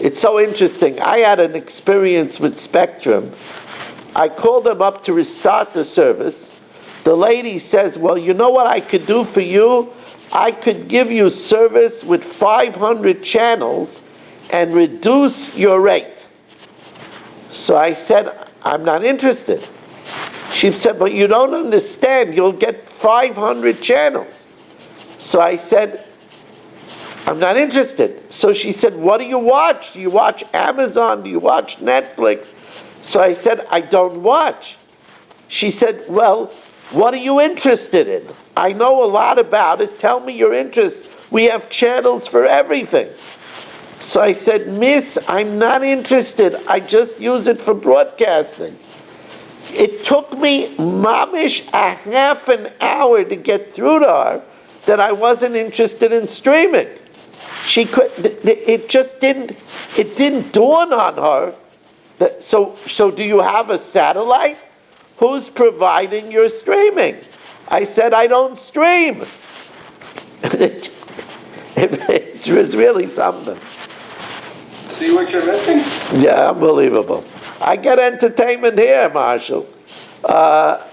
It's so interesting. I had an experience with Spectrum. I called them up to restart the service. The lady says, well, you know what I could do for you? I could give you service with 500 channels and reduce your rate. So I said, I'm not interested. She said, but you don't understand. You'll get 500 channels. So I said, I'm not interested. So she said, what do you watch? Do you watch Amazon? Do you watch Netflix? So I said, I don't watch. She said, well, what are you interested in? I know a lot about it. Tell me your interest. We have channels for everything. So I said, Miss, I'm not interested. I just use it for broadcasting. It took me mamish a half an hour to get through to her that I wasn't interested in streaming. She could. It didn't dawn on her. So do you have a satellite? Who's providing your streaming? I said, I don't stream. It was really something. See what you're missing? Yeah, unbelievable. I get entertainment here, Marshall. It's a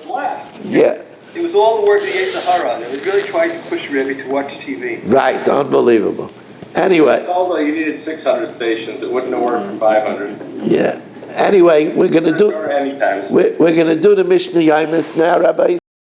blast. Yeah. It was all the work that Yetzer Hara. It was really trying to push Rebbe to watch TV. Right, unbelievable. Anyway. Although you needed 600 stations, it wouldn't have worked for 500. Yeah. Anyway, we're going to do the Mishnah Yaimis now, Rabbi.